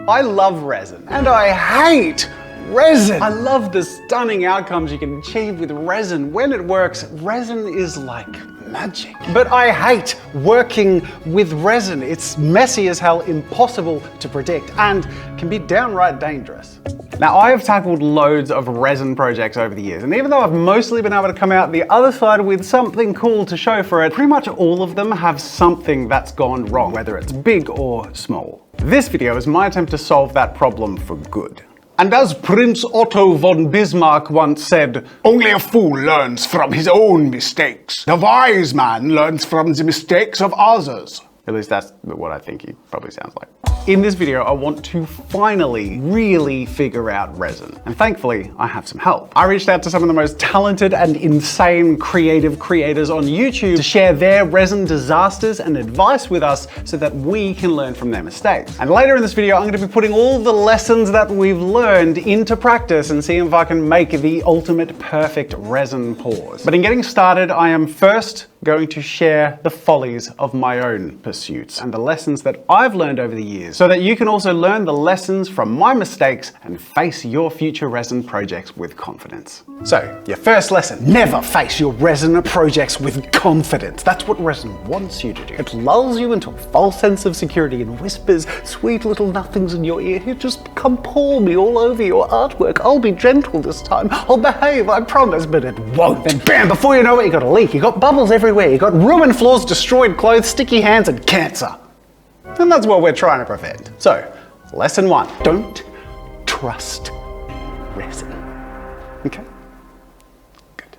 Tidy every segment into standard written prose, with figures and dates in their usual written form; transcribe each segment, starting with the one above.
I love resin, and I hate resin. I love the stunning outcomes you can achieve with resin. When it works, resin is like magic. But I hate working with resin. It's messy as hell, impossible to predict, and can be downright dangerous. Now, I have tackled loads of resin projects over the years, and even though I've mostly been able to come out the other side with something cool to show for it, pretty much all of them have something that's gone wrong, whether it's big or small. This video is my attempt to solve that problem for good. And as Prince Otto von Bismarck once said, "Only a fool learns from his own mistakes. The wise man learns from the mistakes of others." At least that's what I think he probably sounds like. In this video, I want to finally really figure out resin. And thankfully, I have some help. I reached out to some of the most talented and insane creative creators on YouTube to share their resin disasters and advice with us so that we can learn from their mistakes. And later in this video, I'm going to be putting all the lessons that we've learned into practice and seeing if I can make the ultimate perfect resin pours. But in getting started, I am first going to share the follies of my own pursuits and the lessons that I've learned over the years so that you can also learn the lessons from my mistakes and face your future resin projects with confidence. So, your first lesson, never face your resin projects with confidence. That's what resin wants you to do. It lulls you into a false sense of security and whispers sweet little nothings in your ear. You just come pour me all over your artwork. I'll be gentle this time. I'll behave, I promise, but it won't. Then bam, before you know it, you got a leak. You got bubbles everywhere. You got ruined floors, destroyed clothes, sticky hands, and cancer. And that's what we're trying to prevent. So, lesson 1, don't trust resin. Okay? Good.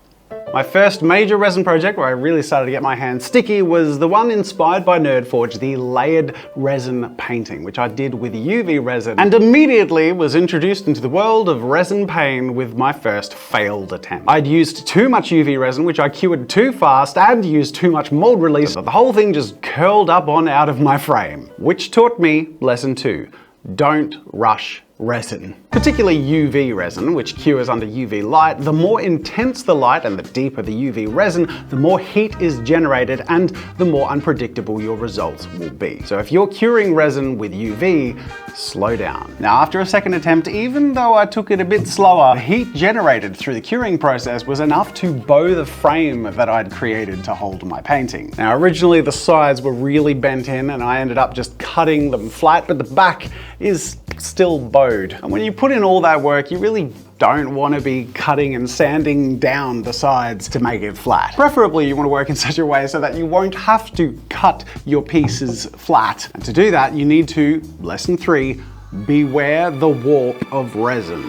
My first major resin project where I really started to get my hands sticky was the one inspired by NerdForge, the layered resin painting, which I did with UV resin, and immediately was introduced into the world of resin pain with my first failed attempt. I'd used too much UV resin, which I cured too fast, and used too much mold release, so the whole thing just curled up on out of my frame. Which taught me lesson 2, don't rush resin. Particularly UV resin, which cures under UV light. The more intense the light and the deeper the UV resin, the more heat is generated and the more unpredictable your results will be. So if you're curing resin with UV, slow down. Now, after a second attempt, even though I took it a bit slower, the heat generated through the curing process was enough to bow the frame that I'd created to hold my painting. Now, originally the sides were really bent in and I ended up just cutting them flat, but the back is still bowed. And when you put in all that work, you really don't want to be cutting and sanding down the sides to make it flat. Preferably, you want to work in such a way so that you won't have to cut your pieces flat. And to do that, you need to, lesson 3, beware the warp of resin.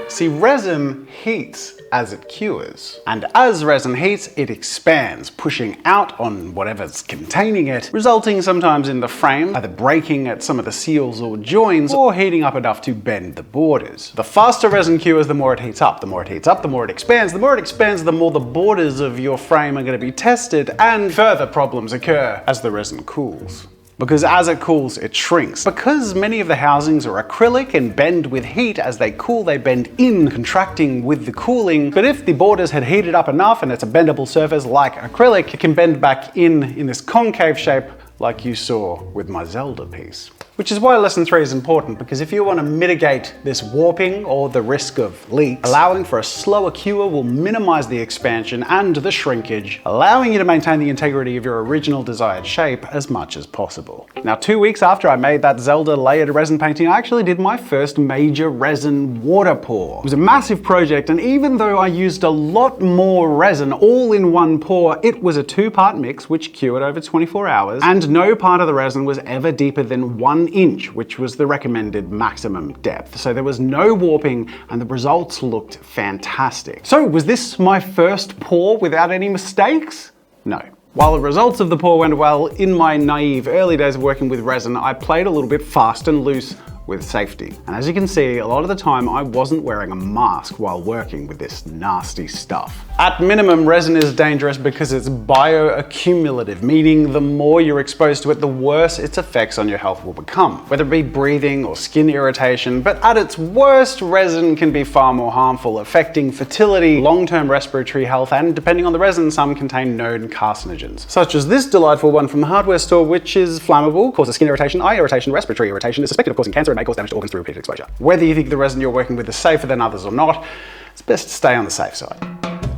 See, resin heats as it cures. And as resin heats, it expands, pushing out on whatever's containing it, resulting sometimes in the frame either breaking at some of the seals or joins, or heating up enough to bend the borders. The faster resin cures, the more it heats up. The more it heats up, the more it expands. The more it expands, the more the borders of your frame are going to be tested, and further problems occur as the resin cools. Because as it cools, it shrinks. Because many of the housings are acrylic and bend with heat, as they cool, they bend in, contracting with the cooling. But if the borders had heated up enough and it's a bendable surface like acrylic, it can bend back in this concave shape like you saw with my Zelda piece. Which is why lesson 3 is important, because if you want to mitigate this warping or the risk of leaks, allowing for a slower cure will minimize the expansion and the shrinkage, allowing you to maintain the integrity of your original desired shape as much as possible. Now, 2 weeks after I made that Zelda layered resin painting, I actually did my first major resin water pour. It was a massive project, and even though I used a lot more resin all in one pour, it was a 2-part mix which cured over 24 hours, and no part of the resin was ever deeper than 1 inch, which was the recommended maximum depth. So there was no warping and the results looked fantastic. So was this my first pour without any mistakes? No. While the results of the pour went well, in my naive early days of working with resin, I played a little bit fast and loose with safety. And as you can see, a lot of the time I wasn't wearing a mask while working with this nasty stuff. At minimum, resin is dangerous because it's bioaccumulative, meaning the more you're exposed to it, the worse its effects on your health will become, whether it be breathing or skin irritation. But at its worst, resin can be far more harmful, affecting fertility, long-term respiratory health, and depending on the resin, some contain known carcinogens, such as this delightful one from the hardware store, which is flammable, causes skin irritation, eye irritation, respiratory irritation, is suspected of causing cancer, and may cause damage to organs through repeated exposure. Whether you think the resin you're working with is safer than others or not, it's best to stay on the safe side.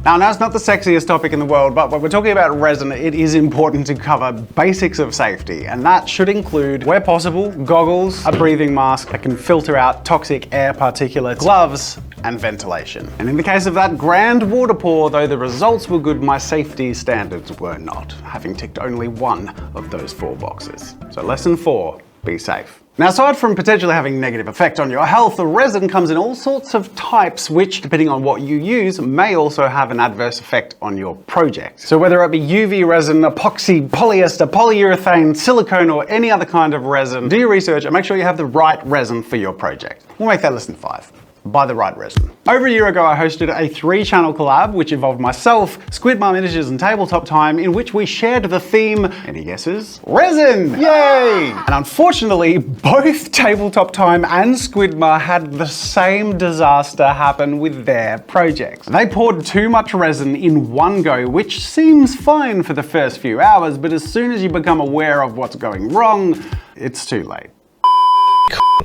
Now it's not the sexiest topic in the world, but when we're talking about resin, it is important to cover basics of safety, and that should include, where possible, goggles, a breathing mask that can filter out toxic air particulates, gloves, and ventilation. And in the case of that grand water pour, though the results were good, my safety standards were not, having ticked only one of those 4 boxes. So lesson 4, be safe. Now, aside from potentially having a negative effect on your health, the resin comes in all sorts of types, which, depending on what you use, may also have an adverse effect on your project. So whether it be UV resin, epoxy, polyester, polyurethane, silicone, or any other kind of resin, do your research and make sure you have the right resin for your project. We'll make that lesson 5. Buy the right resin. Over a year ago, I hosted a 3-channel collab, which involved myself, Squid Mom Images, and Tabletop Time, in which we shared the theme, any guesses? Resin! Yay! And unfortunately, both Tabletop Time and Squid Mom had the same disaster happen with their projects. They poured too much resin in one go, which seems fine for the first few hours, but as soon as you become aware of what's going wrong, it's too late.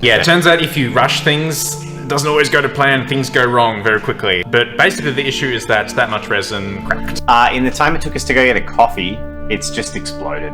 Yeah, it turns out if you rush things, it doesn't always go to plan, things go wrong very quickly. But basically the issue is that much resin cracked. In the time it took us to go get a coffee, it's just exploded.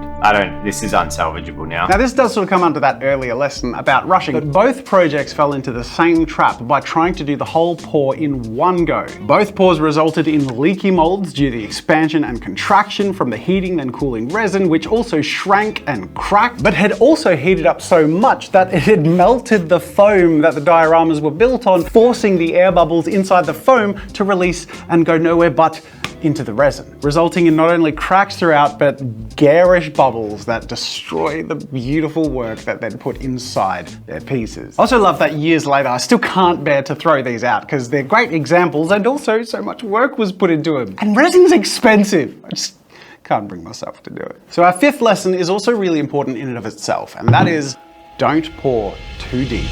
This is unsalvageable now. Now this does sort of come under that earlier lesson about rushing, but both projects fell into the same trap by trying to do the whole pour in one go. Both pours resulted in leaky molds due to the expansion and contraction from the heating and cooling resin, which also shrank and cracked, but had also heated up so much that it had melted the foam that the dioramas were built on, forcing the air bubbles inside the foam to release and go nowhere but into the resin, resulting in not only cracks throughout, but garish bubbles that destroy the beautiful work that they'd put inside their pieces. I also love that years later, I still can't bear to throw these out because they're great examples and also so much work was put into them. And resin's expensive. I just can't bring myself to do it. So our 5th lesson is also really important in and of itself, and that is, don't pour too deep.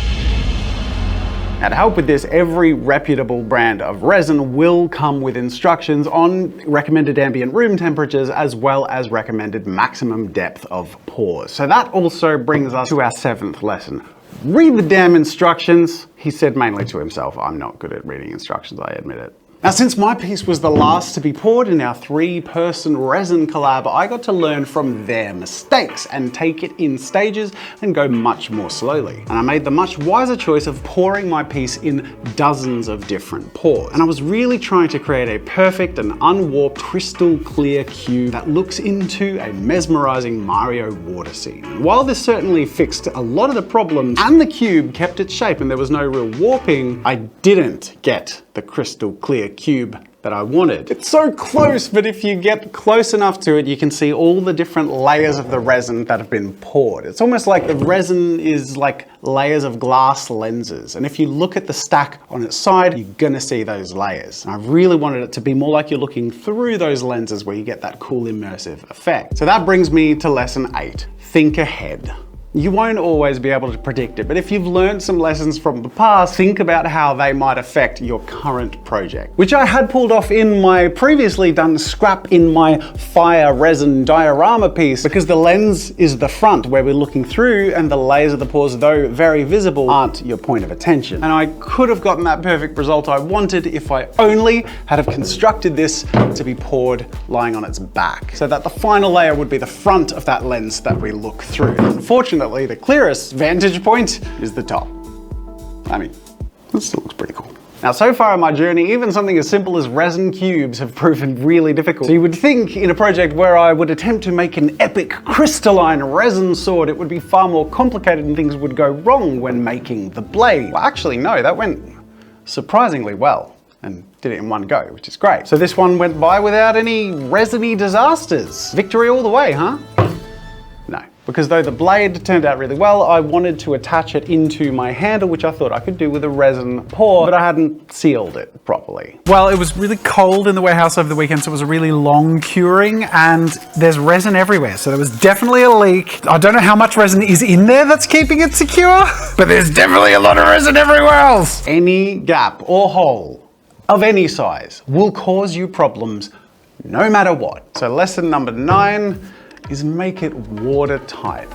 Now to help with this, every reputable brand of resin will come with instructions on recommended ambient room temperatures as well as recommended maximum depth of pours. So that also brings us to our 7th lesson. Read the damn instructions. He said mainly to himself, I'm not good at reading instructions, I admit it. Now, since my piece was the last to be poured in our 3-person resin collab, I got to learn from their mistakes and take it in stages and go much more slowly. And I made the much wiser choice of pouring my piece in dozens of different pours. And I was really trying to create a perfect and unwarped crystal clear cube that looks into a mesmerizing Mario water scene. And while this certainly fixed a lot of the problems and the cube kept its shape and there was no real warping, I didn't get the crystal clear cube that I wanted. It's so close, but if you get close enough to it, you can see all the different layers of the resin that have been poured. It's almost like the resin is like layers of glass lenses. And if you look at the stack on its side, you're gonna see those layers. And I really wanted it to be more like you're looking through those lenses where you get that cool immersive effect. So that brings me to lesson 8, think ahead. You won't always be able to predict it, but if you've learned some lessons from the past, think about how they might affect your current project, which I had pulled off in my previously done scrap in my fire resin diorama piece, because the lens is the front where we're looking through and the layers of the pores, though very visible, aren't your point of attention. And I could have gotten that perfect result I wanted if I only had have constructed this to be poured lying on its back, so that the final layer would be the front of that lens that we look through. Unfortunately, the clearest vantage point is the top. I mean, this still looks pretty cool. Now, so far in my journey, even something as simple as resin cubes have proven really difficult. So you would think in a project where I would attempt to make an epic crystalline resin sword, it would be far more complicated and things would go wrong when making the blade. Well, actually, no, that went surprisingly well and did it in one go, which is great. So this one went by without any resiny disasters. Victory all the way, huh? No. because though the blade turned out really well, I wanted to attach it into my handle, which I thought I could do with a resin pour, but I hadn't sealed it properly. Well, it was really cold in the warehouse over the weekend, so it was a really long curing, and there's resin everywhere, so there was definitely a leak. I don't know how much resin is in there that's keeping it secure, but there's definitely a lot of resin everywhere else. Any gap or hole of any size will cause you problems no matter what. So lesson number 9 is make it watertight.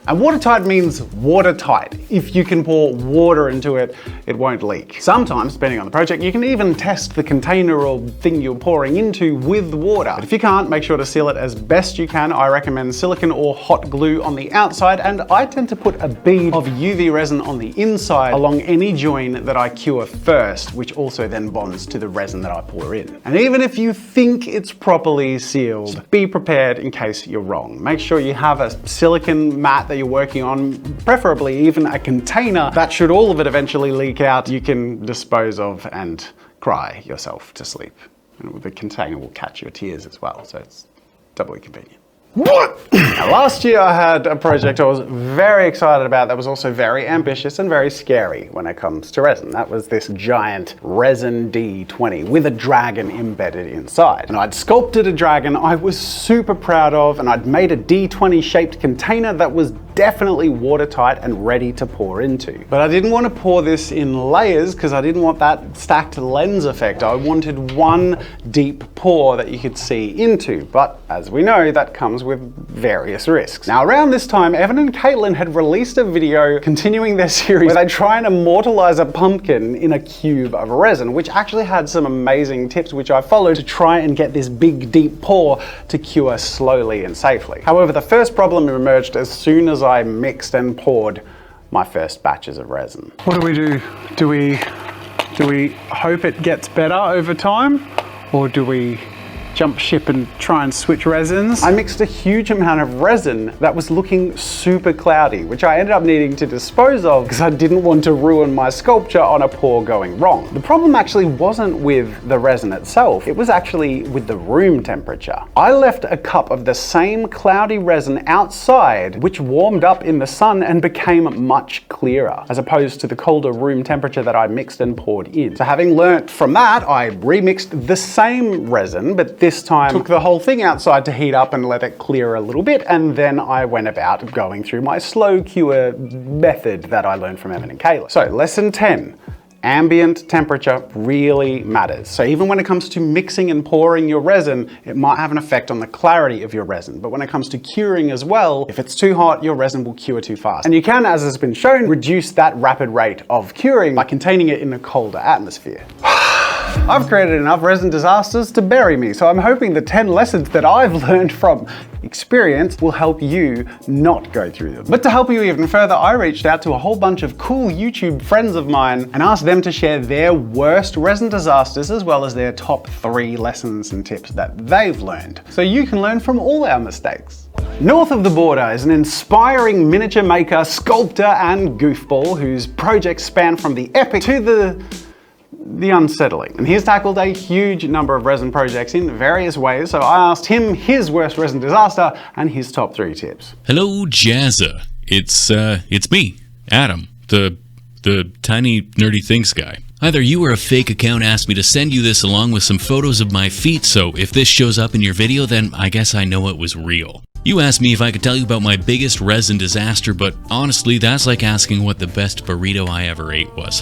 And watertight means watertight. If you can pour water into it, it won't leak. Sometimes, depending on the project, you can even test the container or thing you're pouring into with water. But if you can't, make sure to seal it as best you can. I recommend silicone or hot glue on the outside, and I tend to put a bead of UV resin on the inside along any join that I cure first, which also then bonds to the resin that I pour in. And even if you think it's properly sealed, be prepared in case you're wrong. Make sure you have a silicone mat that you're working on, preferably even a container that, should all of it eventually leak out, you can dispose of and cry yourself to sleep. And the container will catch your tears as well, so it's doubly convenient. Now, last year I had a project I was very excited about that was also very ambitious and very scary when it comes to resin. That was this giant Resin D20 with a dragon embedded inside. And I'd sculpted a dragon I was super proud of, and I'd made a D20 shaped container that was definitely watertight and ready to pour into. But I didn't want to pour this in layers because I didn't want that stacked lens effect. I wanted one deep pour that you could see into, but as we know, that comes with various risks. Now, around this time, Evan and Caitlin had released a video continuing their series where they try and immortalize a pumpkin in a cube of resin, which actually had some amazing tips which I followed to try and get this big deep pour to cure slowly and safely. However, the first problem emerged as soon as I mixed and poured my first batches of resin. What do? Do we hope it gets better over time, or do we jump ship and try and switch resins? I mixed a huge amount of resin that was looking super cloudy, which I ended up needing to dispose of because I didn't want to ruin my sculpture on a pour going wrong. The problem actually wasn't with the resin itself, it was actually with the room temperature. I left a cup of the same cloudy resin outside, which warmed up in the sun and became much clearer, as opposed to the colder room temperature that I mixed and poured in. So having learnt from that, I remixed the same resin, but this time took the whole thing outside to heat up and let it clear a little bit, and then I went about going through my slow cure method that I learned from Evan and Kayla. So lesson 10. Ambient temperature really matters. So even when it comes to mixing and pouring your resin, it might have an effect on the clarity of your resin. But when it comes to curing as well, if it's too hot, your resin will cure too fast. And you can, as has been shown, reduce that rapid rate of curing by containing it in a colder atmosphere. I've created enough resin disasters to bury me, so I'm hoping the 10 lessons that I've learned from experience will help you not go through them. But to help you even further, I reached out to a whole bunch of cool YouTube friends of mine and asked them to share their worst resin disasters as well as their top 3 lessons and tips that they've learned, so you can learn from all our mistakes. North of the border is an inspiring miniature maker, sculptor, and goofball whose projects span from the epic to the unsettling. And he's tackled a huge number of resin projects in various ways, so I asked him his worst resin disaster and his top 3 tips. Hello, Jazza. It's me, Adam, the tiny nerdy things guy. Either you or a fake account asked me to send you this along with some photos of my feet, so if this shows up in your video, then I guess I know it was real. You asked me if I could tell you about my biggest resin disaster, but honestly, that's like asking what the best burrito I ever ate was.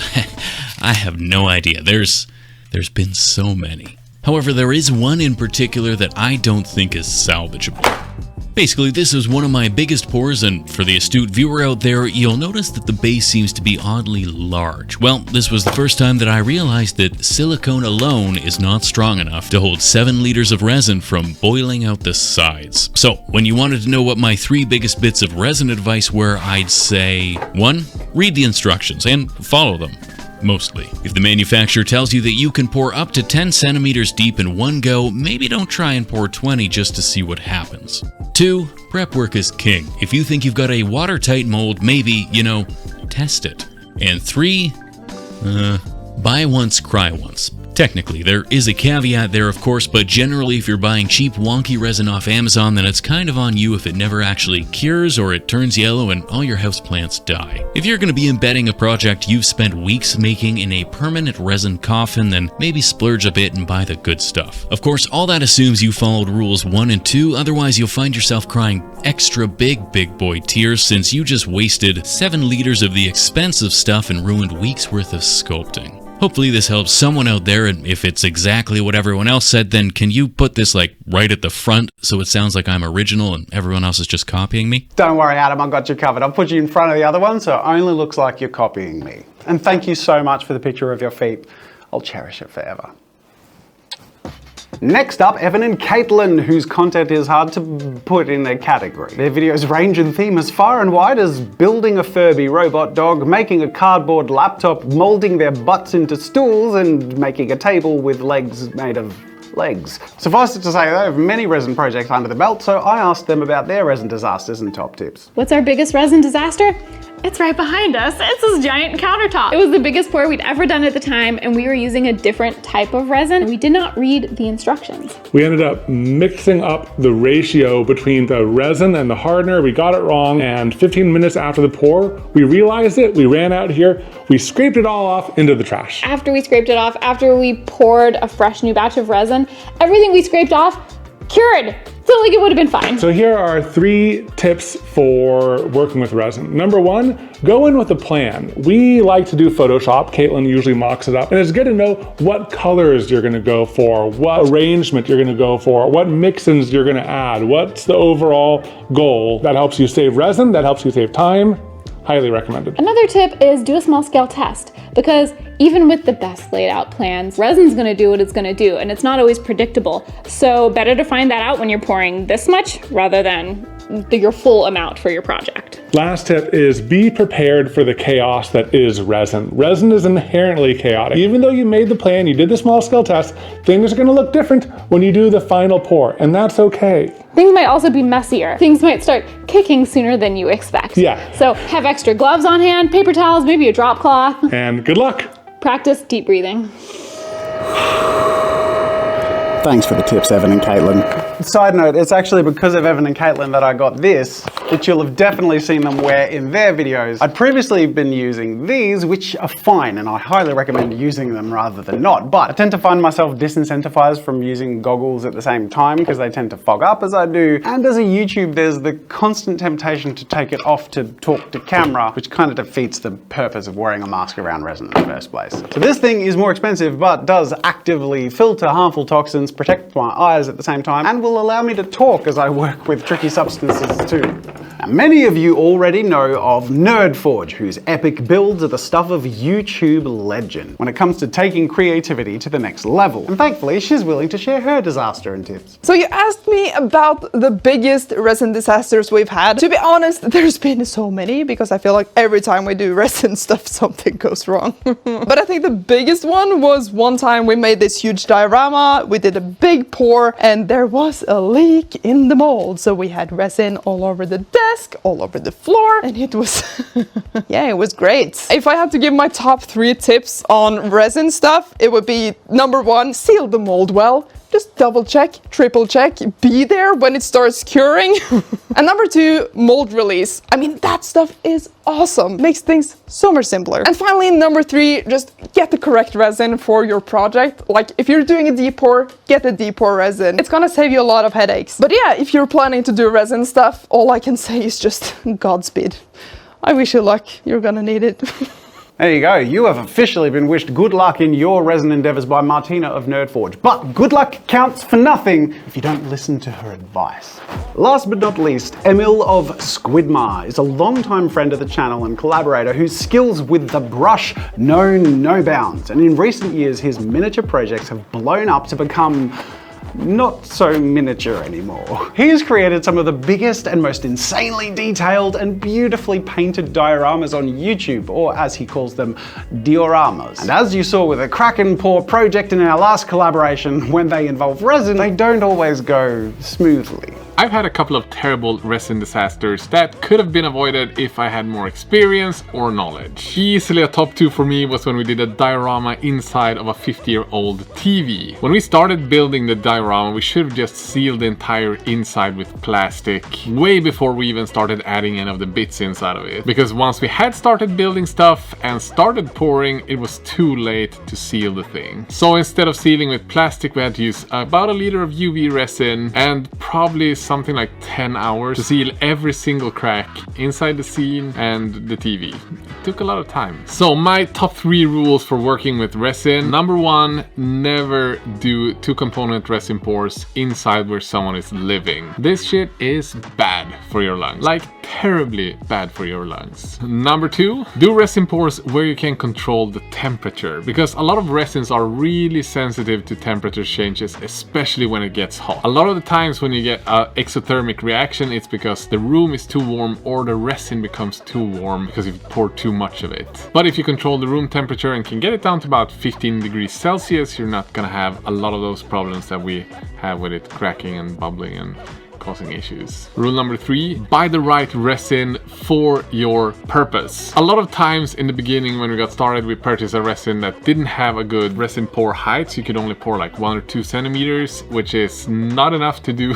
I have no idea. There's been so many. However, there is one in particular that I don't think is salvageable. Basically, this is one of my biggest pours, and for the astute viewer out there, you'll notice that the base seems to be oddly large. Well, this was the first time that I realized that silicone alone is not strong enough to hold 7 liters of resin from boiling out the sides. So, when you wanted to know what my 3 biggest bits of resin advice were, I'd say 1. Read the instructions and follow them. Mostly. If the manufacturer tells you that you can pour up to 10 centimeters deep in one go, maybe don't try and pour 20 just to see what happens. 2. Prep work is king. If you think you've got a watertight mold, maybe, test it. And 3. Buy once, cry once. Technically, there is a caveat there, of course, but generally if you're buying cheap, wonky resin off Amazon, then it's kind of on you if it never actually cures or it turns yellow and all your houseplants die. If you're going to be embedding a project you've spent weeks making in a permanent resin coffin, then maybe splurge a bit and buy the good stuff. Of course, all that assumes you followed rules 1 and 2, otherwise you'll find yourself crying extra big boy tears since you just wasted 7 liters of the expensive stuff and ruined weeks worth of sculpting. Hopefully this helps someone out there, and if it's exactly what everyone else said, then can you put this like right at the front so it sounds like I'm original and everyone else is just copying me? Don't worry, Adam, I got you covered. I'll put you in front of the other one so it only looks like you're copying me. And thank you so much for the picture of your feet. I'll cherish it forever. Next up, Evan and Caitlin, whose content is hard to put in a category. Their videos range in theme as far and wide as building a Furby robot dog, making a cardboard laptop, molding their butts into stools, and making a table with legs made of legs. Suffice it to say, they have many resin projects under the belt, so I asked them about their resin disasters and top tips. What's our biggest resin disaster? It's right behind us. It's this giant countertop. It was the biggest pour we'd ever done at the time, and we were using a different type of resin. We did not read the instructions. We ended up mixing up the ratio between the resin and the hardener. We got it wrong, and 15 minutes after the pour, we realized it. We ran out here, we scraped it all off into the trash. After we scraped it off, after we poured a fresh new batch of resin, everything we scraped off cured. So like it would have been fine. So here are 3 tips for working with resin. Number 1, go in with a plan. We like to do Photoshop. Caitlin usually mocks it up. And it's good to know what colors you're gonna go for, what arrangement you're gonna go for, what mix-ins you're gonna add, what's the overall goal. That helps you save resin, that helps you save time. Highly recommended. Another tip is do a small scale test, because even with the best laid out plans, resin's gonna do what it's gonna do, and it's not always predictable. So better to find that out when you're pouring this much rather than your full amount for your project. Last tip is be prepared for the chaos that is resin. Resin is inherently chaotic. Even though you made the plan, you did the small scale test, things are gonna look different when you do the final pour, and that's okay. Things might also be messier. Things might start kicking sooner than you expect. Yeah. So have extra gloves on hand, paper towels, maybe a drop cloth. And good luck. Practice deep breathing. Thanks for the tips, Evan and Caitlin. Side note, it's actually because of Evan and Caitlin that I got this, which you'll have definitely seen them wear in their videos. I'd previously been using these, which are fine, and I highly recommend using them rather than not. But I tend to find myself disincentivized from using goggles at the same time because they tend to fog up as I do. And as a YouTube, there's the constant temptation to take it off to talk to camera, which kind of defeats the purpose of wearing a mask around resin in the first place. So this thing is more expensive, but does actively filter harmful toxins, protect my eyes at the same time, and will allow me to talk as I work with tricky substances too. Now, many of you already know of NerdForge, whose epic builds are the stuff of YouTube legend when it comes to taking creativity to the next level. And thankfully, she's willing to share her disaster and tips. So you asked me about the biggest resin disasters we've had. To be honest, there's been so many because I feel like every time we do resin stuff, something goes wrong. But I think the biggest one was one time we made this huge diorama, we did a big pour, and there was a leak in the mold. So we had resin all over the desk, all over the floor, and it was, yeah, it was great. If I had to give my top 3 tips on resin stuff, it would be number 1, seal the mold well. Just double check, triple check, be there when it starts curing. And number 2, mold release. I mean, that stuff is awesome. Makes things so much simpler. And finally, number 3, just get the correct resin for your project. Like if you're doing a deep pour, get the deep pour resin. It's gonna save you a lot of headaches. But yeah, if you're planning to do resin stuff, all I can say is just Godspeed. I wish you luck. You're gonna need it. There you go, you have officially been wished good luck in your resin endeavors by Martina of NerdForge. But good luck counts for nothing if you don't listen to her advice. Last but not least, Emil of Squidmar is a longtime friend of the channel and collaborator whose skills with the brush know no bounds. And in recent years, his miniature projects have blown up to become not so miniature anymore. He's created some of the biggest and most insanely detailed and beautifully painted dioramas on YouTube, or as he calls them, dioramas. And as you saw with the Kraken Pour project in our last collaboration, when they involve resin, they don't always go smoothly. I've had a couple of terrible resin disasters that could have been avoided if I had more experience or knowledge. Easily a top 2 for me was when we did a diorama inside of a 50-year-old TV. When we started building the diorama, we should have just sealed the entire inside with plastic way before we even started adding any of the bits inside of it. Because once we had started building stuff and started pouring, it was too late to seal the thing. So instead of sealing with plastic, we had to use about a liter of UV resin and probably something like 10 hours to seal every single crack inside the scene and the TV. It took a lot of time. So my top 3 rules for working with resin. Number 1, never do 2-component resin pours inside where someone is living. This shit is bad for your lungs. Like terribly bad for your lungs. Number 2, do resin pours where you can control the temperature, because a lot of resins are really sensitive to temperature changes, especially when it gets hot. A lot of the times when you get an exothermic reaction, it's because the room is too warm or the resin becomes too warm because you've poured too much of it. But if you control the room temperature and can get it down to about 15 degrees Celsius, you're not gonna have a lot of those problems that we have with it cracking and bubbling and causing issues. Rule number 3, buy the right resin for your purpose. A lot of times in the beginning when we got started, we purchased a resin that didn't have a good resin pour height, so you could only pour like 1 or 2 centimeters, which is not enough to do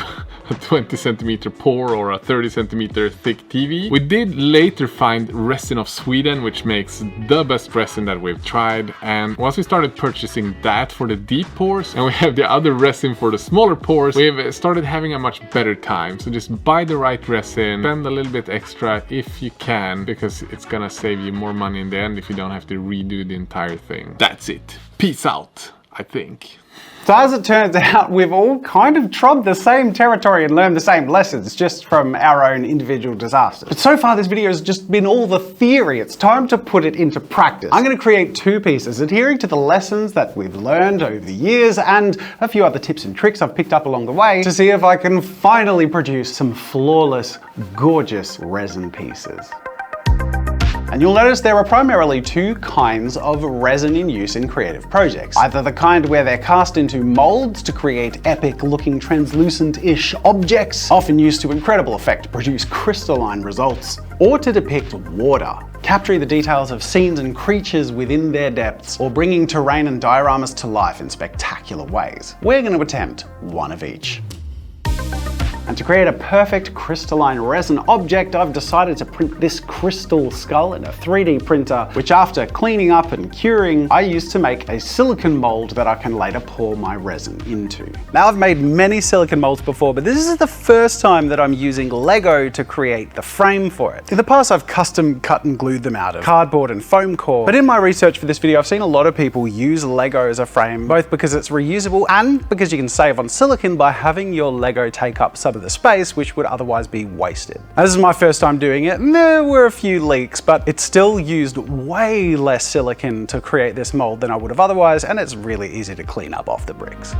a 20 centimeter pour or a 30 centimeter thick TV. We did later find Resin of Sweden, which makes the best resin that we've tried, and once we started purchasing that for the deep pours and we have the other resin for the smaller pours, we've started having a much better time. So just buy the right resin, spend a little bit extra if you can, because it's gonna save you more money in the end if you don't have to redo the entire thing. That's it. Peace out, I think. So as it turns out, we've all kind of trod the same territory and learned the same lessons just from our own individual disasters. But so far this video has just been all the theory. It's time to put it into practice. I'm going to create 2 pieces adhering to the lessons that we've learned over the years and a few other tips and tricks I've picked up along the way to see if I can finally produce some flawless, gorgeous resin pieces. And you'll notice there are primarily 2 kinds of resin in use in creative projects. Either the kind where they're cast into molds to create epic looking translucent-ish objects, often used to incredible effect to produce crystalline results, or to depict water, capturing the details of scenes and creatures within their depths, or bringing terrain and dioramas to life in spectacular ways. We're going to attempt one of each. And to create a perfect crystalline resin object, I've decided to print this crystal skull in a 3D printer, which after cleaning up and curing, I use to make a silicone mold that I can later pour my resin into. Now, I've made many silicone molds before, but this is the first time that I'm using Lego to create the frame for it. In the past, I've custom cut and glued them out of cardboard and foam core, but in my research for this video, I've seen a lot of people use Lego as a frame, both because it's reusable and because you can save on silicone by having your Lego take up some of the space which would otherwise be wasted. Now, this is my first time doing it, and there were a few leaks, but it still used way less silicone to create this mold than I would have otherwise, and it's really easy to clean up off the bricks.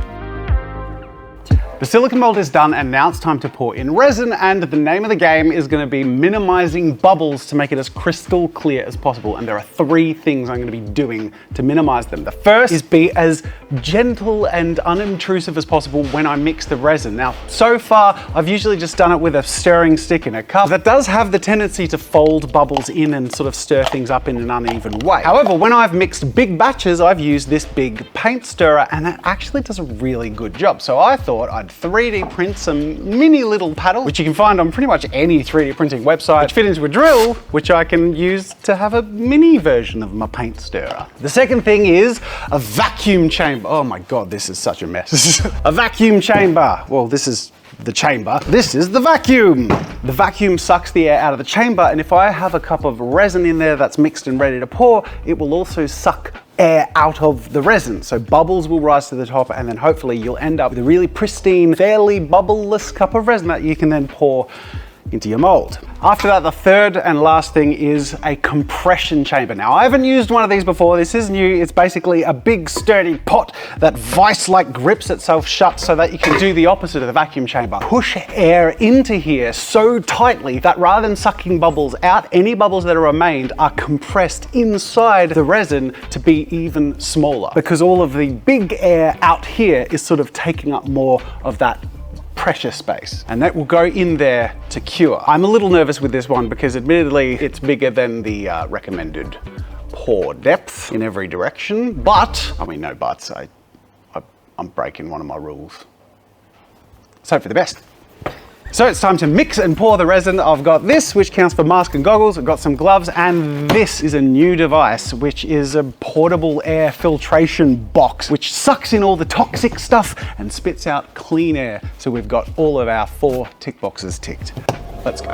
The silicone mold is done, and now it's time to pour in resin, and the name of the game is going to be minimizing bubbles to make it as crystal clear as possible. And there are 3 things I'm going to be doing to minimize them. The first is be as gentle and unobtrusive as possible when I mix the resin. Now, so far, I've usually just done it with a stirring stick in a cup. That does have the tendency to fold bubbles in and sort of stir things up in an uneven way. However, when I've mixed big batches, I've used this big paint stirrer, and that actually does a really good job. So I thought I'd 3D print some mini little paddles, which you can find on pretty much any 3D printing website, which fit into a drill, which I can use to have a mini version of my paint stirrer. The second thing is a vacuum chamber. Oh my God, this is such a mess. A vacuum chamber. Well, this is the chamber. This is the vacuum. The vacuum sucks the air out of the chamber, and if I have a cup of resin in there that's mixed and ready to pour, it will also suck air out of the resin. So bubbles will rise to the top, and then hopefully you'll end up with a really pristine, fairly bubbleless cup of resin that you can then pour into your mold. After that, the third and last thing is a compression chamber. Now, I haven't used one of these before. This is new. It's basically a big sturdy pot that vice-like grips itself shut so that you can do the opposite of the vacuum chamber. Push air into here so tightly that rather than sucking bubbles out, any bubbles that are remained are compressed inside the resin to be even smaller, because all of the big air out here is sort of taking up more of that pressure space, and that will go in there to cure. I'm a little nervous with this one because admittedly it's bigger than the recommended pour depth in every direction, but, I mean no buts, I'm breaking one of my rules. Let's hope for the best. So it's time to mix and pour the resin. I've got this, which counts for mask and goggles. I've got some gloves, and this is a new device, which is a portable air filtration box, which sucks in all the toxic stuff and spits out clean air. So we've got all of our 4 tick boxes ticked. Let's go.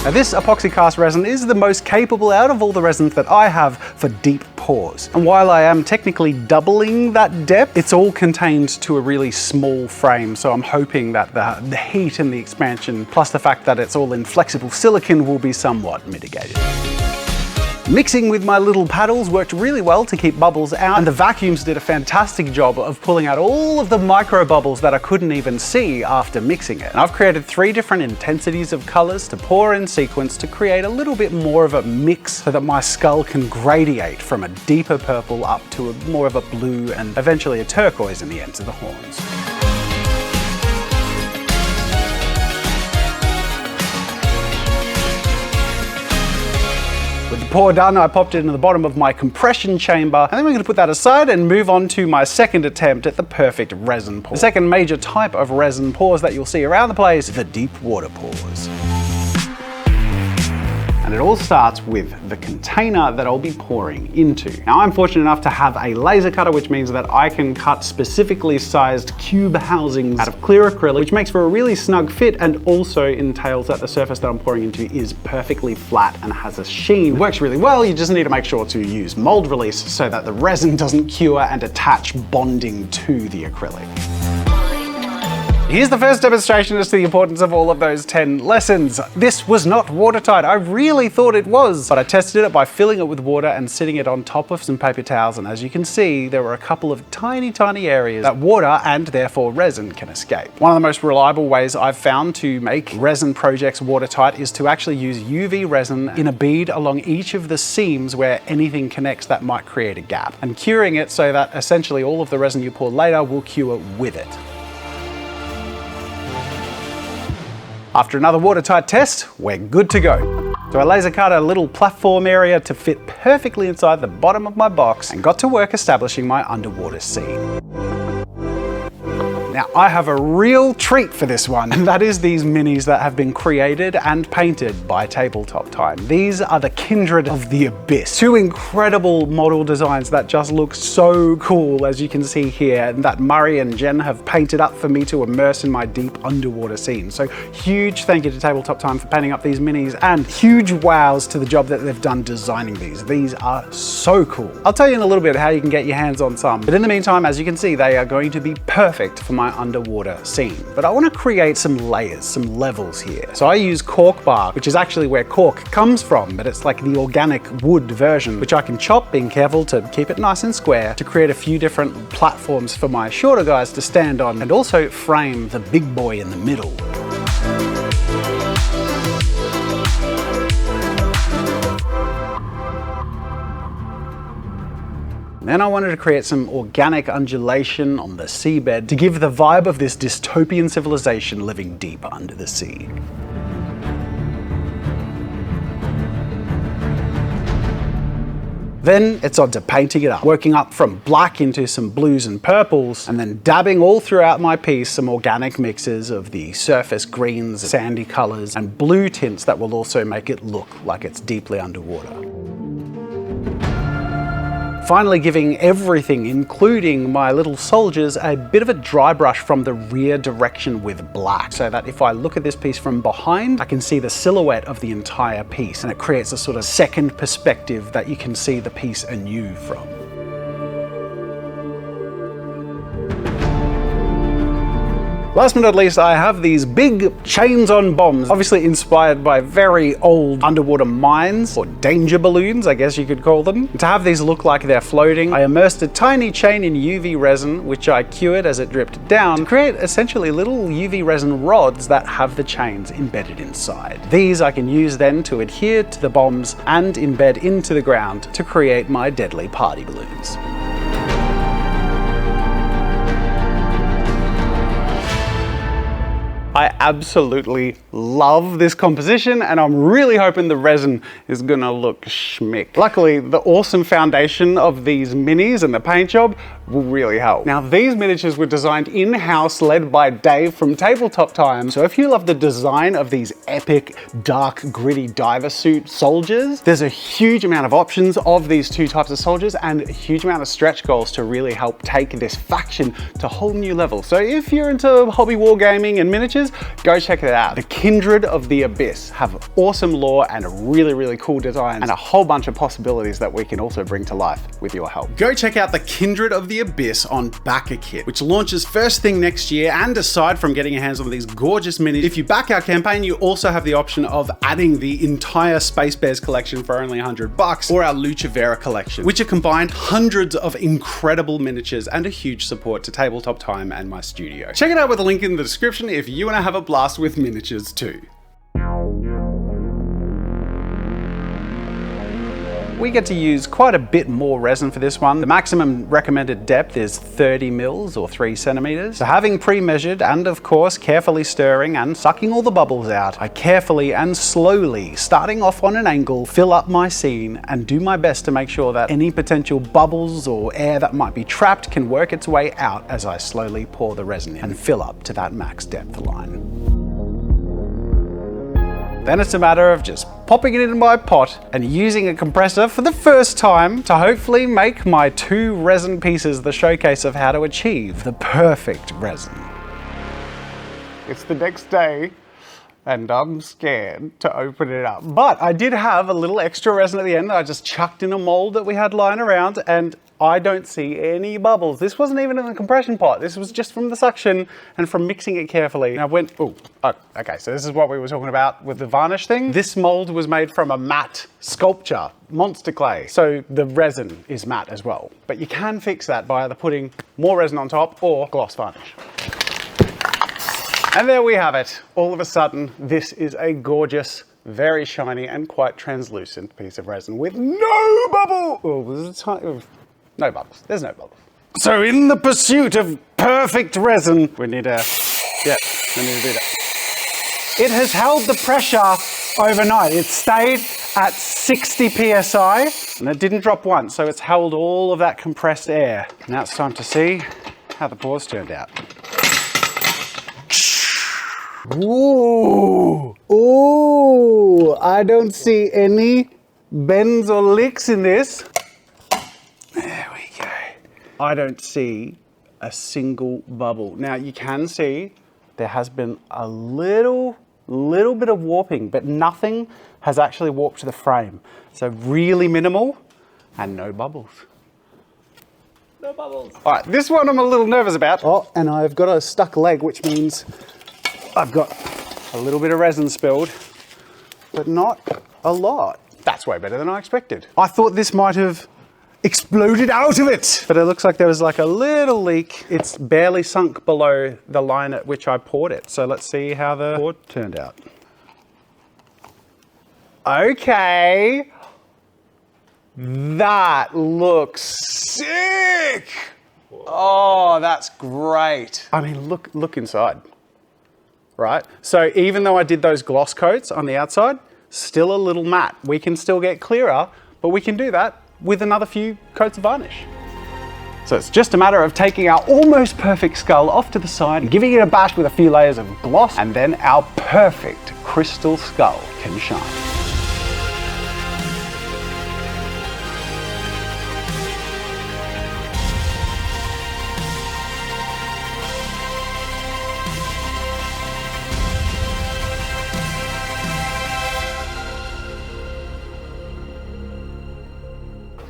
Now this epoxy cast resin is the most capable out of all the resins that I have for deep pours. And while I am technically doubling that depth, it's all contained to a really small frame. So I'm hoping that the heat and the expansion, plus the fact that it's all in flexible silicone, will be somewhat mitigated. Mixing with my little paddles worked really well to keep bubbles out, and the vacuums did a fantastic job of pulling out all of the micro bubbles that I couldn't even see after mixing it. And I've created 3 different intensities of colors to pour in sequence to create a little bit more of a mix so that my skull can gradiate from a deeper purple up to more of a blue and eventually a turquoise in the ends of the horns. With the pour done, I popped it into the bottom of my compression chamber, and then we're going to put that aside and move on to my second attempt at the perfect resin pour. The second major type of resin pours that you'll see around the place, the deep water pours. And it all starts with the container that I'll be pouring into. Now I'm fortunate enough to have a laser cutter, which means that I can cut specifically sized cube housings out of clear acrylic, which makes for a really snug fit and also entails that the surface that I'm pouring into is perfectly flat and has a sheen. It works really well, you just need to make sure to use mold release so that the resin doesn't cure and attach bonding to the acrylic. Here's the first demonstration as to the importance of all of those 10 lessons. This was not watertight. I really thought it was, but I tested it by filling it with water and sitting it on top of some paper towels, and as you can see, there were a couple of tiny areas that water and therefore resin can escape. One of the most reliable ways I've found to make resin projects watertight is to actually use UV resin in a bead along each of the seams where anything connects that might create a gap, and curing it so that essentially all of the resin you pour later will cure with it. After another watertight test, we're good to go. So I laser cut a little platform area to fit perfectly inside the bottom of my box and got to work establishing my underwater scene. Now I have a real treat for this one, and that is these minis that have been created and painted by Tabletop Time. These are the Kindred of the Abyss. 2 incredible model designs that just look so cool, as you can see here, and that Murray and Jen have painted up for me to immerse in my deep underwater scene. So huge thank you to Tabletop Time for painting up these minis, and huge wows to the job that they've done designing these. These are so cool. I'll tell you in a little bit how you can get your hands on some, but in the meantime, as you can see, they are going to be perfect for my underwater scene. But I want to create some layers, some levels here. So I use cork bark, which is actually where cork comes from, but it's like the organic wood version, which I can chop, being careful to keep it nice and square, to create a few different platforms for my shorter guys to stand on, and also frame the big boy in the middle. Then I wanted to create some organic undulation on the seabed to give the vibe of this dystopian civilization living deep under the sea. Then it's on to painting it up, working up from black into some blues and purples, and then dabbing all throughout my piece some organic mixes of the surface greens, sandy colors, and blue tints that will also make it look like it's deeply underwater. Finally giving everything, including my little soldiers, a bit of a dry brush from the rear direction with black, so that if I look at this piece from behind, I can see the silhouette of the entire piece, and it creates a sort of second perspective that you can see the piece anew from. Last but not least, I have these big chains-on bombs, obviously inspired by very old underwater mines, or danger balloons, I guess you could call them. And to have these look like they're floating, I immersed a tiny chain in UV resin, which I cured as it dripped down, to create essentially little UV resin rods that have the chains embedded inside. These I can use then to adhere to the bombs and embed into the ground to create my deadly party balloons. I absolutely love this composition, and I'm really hoping the resin is gonna look schmick. Luckily, the awesome foundation of these minis and the paint job will really help. Now, these miniatures were designed in-house, led by Dave from Tabletop Time. So if you love the design of these epic, dark, gritty diver suit soldiers, there's a huge amount of options of these two types of soldiers and a huge amount of stretch goals to really help take this faction to a whole new level. So if you're into hobby wargaming and miniatures, go check it out. The Kindred of the Abyss have awesome lore and a really cool design and a whole bunch of possibilities that we can also bring to life with your help. Go check out the Kindred of the Abyss on BackerKit, which launches first thing next year. And aside from getting your hands on these gorgeous minis, if you back our campaign, you also have the option of adding the entire Space Bears collection for only $100, or our Lucha Vera collection, which are combined hundreds of incredible miniatures and a huge support to Tabletop Time and my studio. Check it out with the link in the description if you want to have a blast with miniatures too. We get to use quite a bit more resin for this one. The maximum recommended depth is 30 mils or 3 centimeters. So having pre-measured and of course carefully stirring and sucking all the bubbles out, I carefully and slowly, starting off on an angle, fill up my scene and do my best to make sure that any potential bubbles or air that might be trapped can work its way out as I slowly pour the resin in and fill up to that max depth line. Then it's a matter of just popping it in my pot and using a compressor for the first time to hopefully make my 2 resin pieces the showcase of how to achieve the perfect resin. It's the next day and I'm scared to open it up. But I did have a little extra resin at the end that I just chucked in a mold that we had lying around, and I don't see any bubbles. This wasn't even in the compression pot. This was just from the suction and from mixing it carefully. And I went, oh, okay, so this is what we were talking about with the varnish thing. This mold was made from a matte sculpture, monster clay. So the resin is matte as well. But you can fix that by either putting more resin on top or gloss varnish. And there we have it. All of a sudden, this is a gorgeous, very shiny and quite translucent piece of resin with no bubble. Oh, no bubbles. There's no bubbles. So in the pursuit of perfect resin, we need to do that. It has held the pressure overnight. It stayed at 60 PSI and it didn't drop once. So it's held all of that compressed air. Now it's time to see how the pours turned out. Ooh, ooh, I don't see any bends or licks in this. There we go. I don't see a single bubble. Now you can see there has been a little bit of warping, but nothing has actually warped the frame. So really minimal and no bubbles. No bubbles. All right, this one I'm a little nervous about. Oh, and I've got a stuck leg, which means I've got a little bit of resin spilled, but not a lot. That's way better than I expected. I thought this might have exploded out of it, but it looks like there was like a little leak. It's barely sunk below the line at which I poured it. So let's see how the pour turned out. Okay. That looks sick. Oh, that's great. I mean, look inside. Right? So even though I did those gloss coats on the outside, still a little matte. We can still get clearer, but we can do that with another few coats of varnish. So it's just a matter of taking our almost perfect skull off to the side, giving it a bash with a few layers of gloss, and then our perfect crystal skull can shine.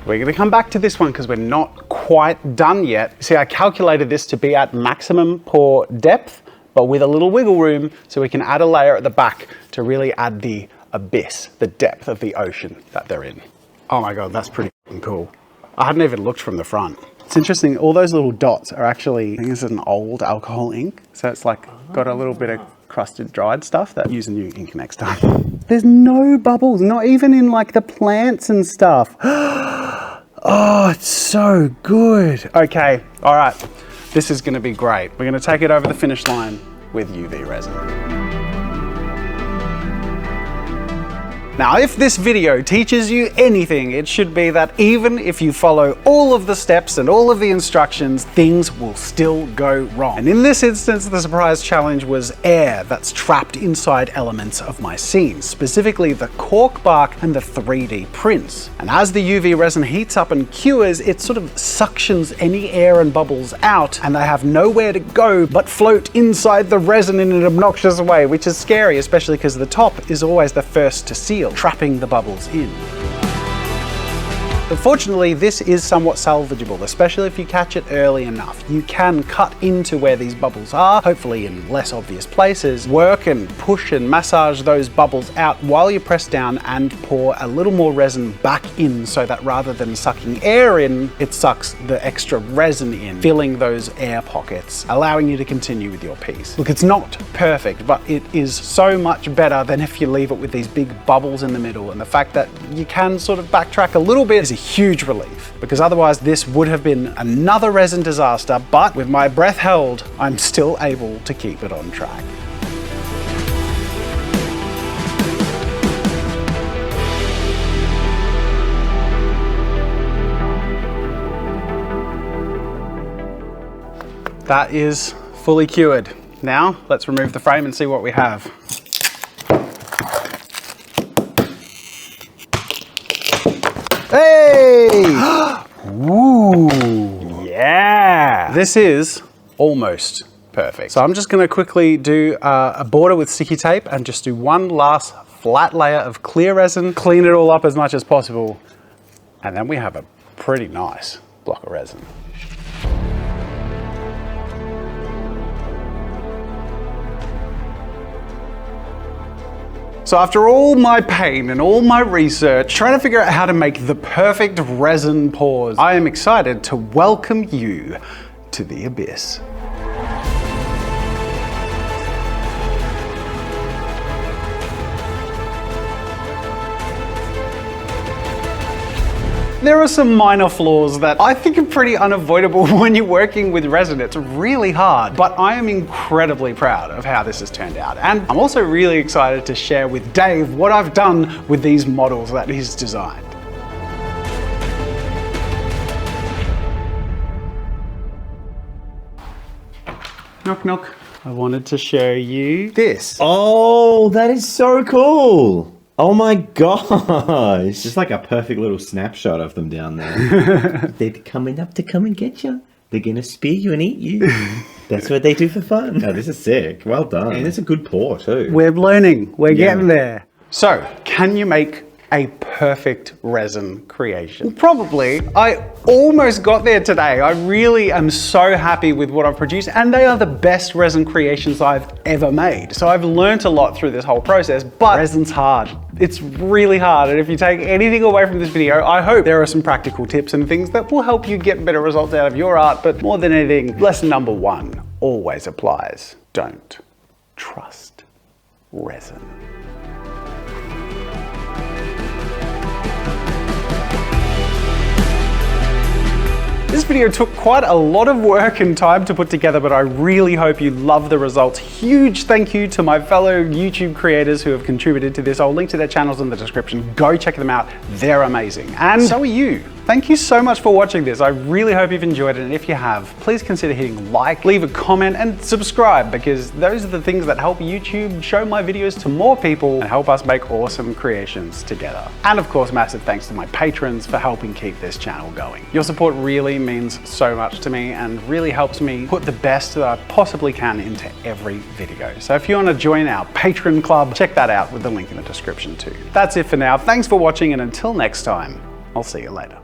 We're going to come back to this one because we're not quite done yet. See, I calculated this to be at maximum pour depth, but with a little wiggle room so we can add a layer at the back to really add the abyss, the depth of the ocean that they're in. Oh my God, that's pretty cool. I hadn't even looked from the front. It's interesting, all those little dots are actually, I think this is an old alcohol ink. So it's like got a little bit of crusted dried stuff. That use a new ink next time. There's no bubbles, not even in like the plants and stuff. Oh, it's so good. Okay, all right. This is gonna be great. We're gonna take it over the finish line with UV resin. Now, if this video teaches you anything, it should be that even if you follow all of the steps and all of the instructions, things will still go wrong. And in this instance, the surprise challenge was air that's trapped inside elements of my scene, specifically the cork bark and the 3D prints. And as the UV resin heats up and cures, it sort of suctions any air and bubbles out, and they have nowhere to go but float inside the resin in an obnoxious way, which is scary, especially because the top is always the first to seal, trapping the bubbles in. Unfortunately, this is somewhat salvageable, especially if you catch it early enough. You can cut into where these bubbles are, hopefully in less obvious places, work and push and massage those bubbles out while you press down and pour a little more resin back in, so that rather than sucking air in, it sucks the extra resin in, filling those air pockets, allowing you to continue with your piece. Look, it's not perfect, but it is so much better than if you leave it with these big bubbles in the middle, and the fact that you can sort of backtrack a little bit is a huge relief, because otherwise this would have been another resin disaster, but with my breath held, I'm still able to keep it on track. That is fully cured. Now, let's remove the frame and see what we have. Hey! Ooh, yeah! This is almost perfect. So I'm just gonna quickly do a border with sticky tape and just do one last flat layer of clear resin, clean it all up as much as possible, and then we have a pretty nice block of resin. So after all my pain and all my research, trying to figure out how to make the perfect resin pours, I am excited to welcome you to the abyss. There are some minor flaws that I think are pretty unavoidable when you're working with resin. It's really hard, but I am incredibly proud of how this has turned out. And I'm also really excited to share with Dave what I've done with these models that he's designed. Knock, knock. I wanted to show you this. Oh, that is so cool. Oh my gosh. It's just like a perfect little snapshot of them down there. They're coming up to come and get you. They're going to spear you and eat you. That's what they do for fun. Oh, this is sick. Well done. And it's a good pour too. We're learning. We're getting there. So, can you make a perfect resin creation? Well, probably. I almost got there today. I really am so happy with what I've produced, and they are the best resin creations I've ever made. So I've learned a lot through this whole process, but resin's hard. It's really hard, and if you take anything away from this video, I hope there are some practical tips and things that will help you get better results out of your art, but more than anything, lesson number one always applies. Don't trust resin. This video took quite a lot of work and time to put together, but I really hope you love the results. Huge thank you to my fellow YouTube creators who have contributed to this. I'll link to their channels in the description. Go check them out. They're amazing. And so are you. Thank you so much for watching this. I really hope you've enjoyed it, and if you have, please consider hitting like, leave a comment, and subscribe, because those are the things that help YouTube show my videos to more people and help us make awesome creations together. And of course, massive thanks to my patrons for helping keep this channel going. Your support really means so much to me and really helps me put the best that I possibly can into every video. So if you want to join our Patreon club, check that out with the link in the description too. That's it for now. Thanks for watching, and until next time, I'll see you later.